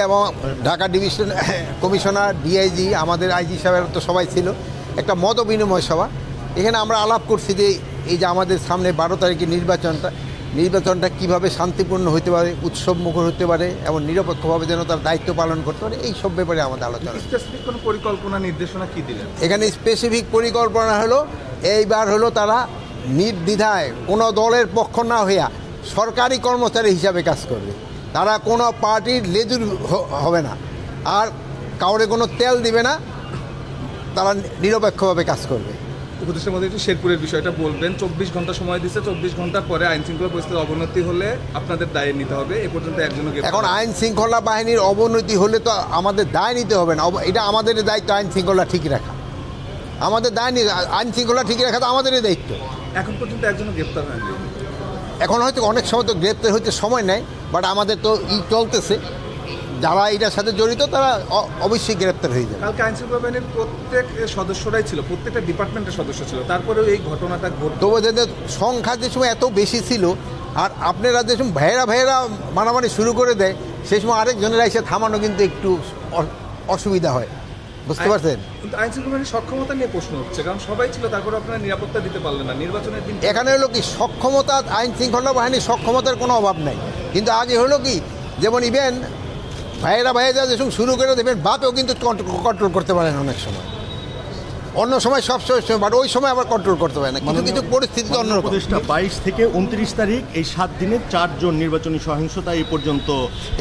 এবং Dhaka division commissioner, DIG, আমাদের IG সাহেবের তো সবাই ছিল, একটা মত বিনিময় সভা। এখানে আমরা আলাপ করছি যে এই যে আমাদের সামনে 12 তারিখে নির্বাচনটা কীভাবে শান্তিপূর্ণ হতে পারে, উৎসবমুখর হতে পারে এবং নিরপেক্ষভাবে যেন তার দায়িত্ব পালন করতে পারে, এই সব ব্যাপারে আমাদের আলোচনা। স্পেসিফিক কোনো পরিকল্পনা নির্দেশনা কি দিলেন? এখানে স্পেসিফিক পরিকল্পনা হলো এইবার হলো তারা নির্দ্বিধায় কোনো দলের পক্ষ না হইয়া সরকারি কর্মচারী হিসাবে কাজ করবে। তারা কোনো পার্টির লেজুর হবে না, আর কাউরে কোনো তেল দিবে না, তারা নিরপেক্ষভাবে কাজ করবে। উপদেষ্টার মধ্যে একটু শেরপুরের বিষয়টা বলবেন। 24 ঘন্টা সময় দিচ্ছে, 24 ঘন্টার পরে আইন শৃঙ্খলা পরিস্থিতির অবনতি হলে আপনাদের দায় নিতে হবে। এ পর্যন্ত একজনও এখন আইন শৃঙ্খলা বাহিনীর অবনতি হলে তো আমাদের দায় নিতে হবে না, এটা আমাদের দায়িত্ব আইন শৃঙ্খলা ঠিক রাখা। আমাদের দায় নিয়ে আইন শৃঙ্খলা ঠিক রাখা তো আমাদেরই দায়িত্ব। এখন পর্যন্ত একজনও গ্রেপ্তার হয়নি। এখন হয়তো অনেক সময় তো গ্রেপ্তার হইতে সময় নেয়, বাট আমাদের তো চলতেছে, যারা এটার সাথে জড়িত তারা অবশ্যই গ্রেপ্তার হয়ে যাবে। কালকে আইন শৃঙ্খলা বাহিনীর প্রত্যেক সদস্যরাই ছিল, প্রত্যেকটা ডিপার্টমেন্টের সদস্য ছিল, তারপরেও এই ঘটনাটা ঘটল। তবে যাদের সংখ্যা যে সময় এত বেশি ছিল, আর আপনারা যে সময় ভাইয়েরা মারামারি শুরু করে দেয়, সেই সময় আরেকজনের এসে থামানো কিন্তু একটু অসুবিধা হয়, বুঝতে পারছেন? কিন্তু আইন শৃঙ্খলা বাহিনীর সক্ষমতা নিয়ে প্রশ্ন হচ্ছে, কারণ সবাই ছিল, তারপরে আপনারা নিরাপত্তা দিতে পারলেন না নির্বাচনের দিন। এখানে হলো কি সক্ষমতা, আইন শৃঙ্খলা বাহিনীর সক্ষমতার কোনো অভাব নাই, কিন্তু আগে হলো কি যেমন ইভেন ভাইয়েরা যে সময় শুরু করে দেবেন, বাপেও কিন্তু কন্ট্রোল করতে পারেন অনেক সময়, অন্য সময় সব সময়, বাট ওই সময় আবার কন্ট্রোল করতে পারে না, কিছু পরিস্থিতি তো অন্যরকম। 22 থেকে 29 তারিখ এই 7 দিনে 4 জন নির্বাচনী সহিংসতা এই পর্যন্ত।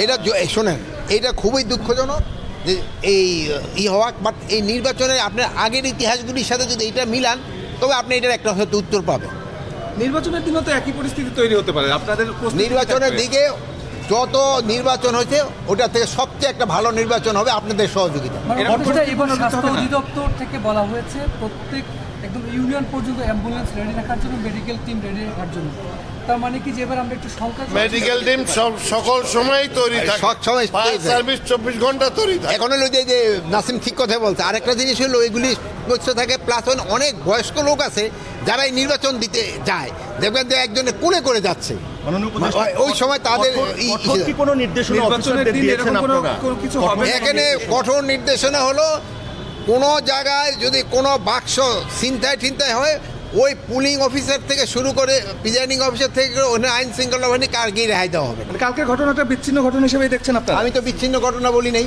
এটা শোনেন, এটা খুবই দুঃখজনক যে এই হওয়া, বাট এই নির্বাচনের আপনার আগের ইতিহাসগুলির সাথে যদি এটা মিলান, তবে আপনি এটার একটা হয়তো উত্তর পাবেন। নির্বাচনের দিনও তো একই পরিস্থিতি তৈরি হতে পারে। আপনাদের নির্বাচনের দিকে যত নির্বাচন হয়েছে ওটার থেকে সবচেয়ে একটা ভালো নির্বাচন হবে আপনাদের সহযোগিতা। এবার স্বাস্থ্য অধিদপ্তর থেকে বলা হয়েছে প্রত্যেক একদম ইউনিয়ন পর্যন্ত অ্যাম্বুলেন্স রেডি রাখার জন্য, মেডিকেল টিম রেডি রাখার জন্য। তার মানে কি যে এবার আমরা একটু সংখ্যা, মেডিকেল টিম সকল সময় তৈরি থাকে, সব সময় সার্ভিস 24 ঘন্টা তৈরি থাকে। এখন হলো যে নাসিম ঠিক কথা বলছে, আরেকটা জিনিস হলো এগুলি বসে থাকে, প্লাস অনেক বয়স্ক লোক আছে যারা এই নির্বাচন দিতে যায়, দেখবেন যে একজনের কোলে করে যাচ্ছে, ওই সময় তাদের কোনো নির্দেশনা অফিসারদের দিয়েছেন আপনারা? এখানে কঠোর নির্দেশনা হলো কোনো জায়গায় যদি কোনো বাক্স ছিনতাই হয়, ওই পুলিং অফিসার থেকে শুরু করে প্রিজাইডিং অফিসার থেকে আইন শৃঙ্খলা বাহিনী কারকেই রেহাই দেওয়া হবে। কালকের ঘটনাটা বিচ্ছিন্ন ঘটনা হিসেবেই দেখছেন আপনারা? আমি তো বিচ্ছিন্ন ঘটনা বলি নাই।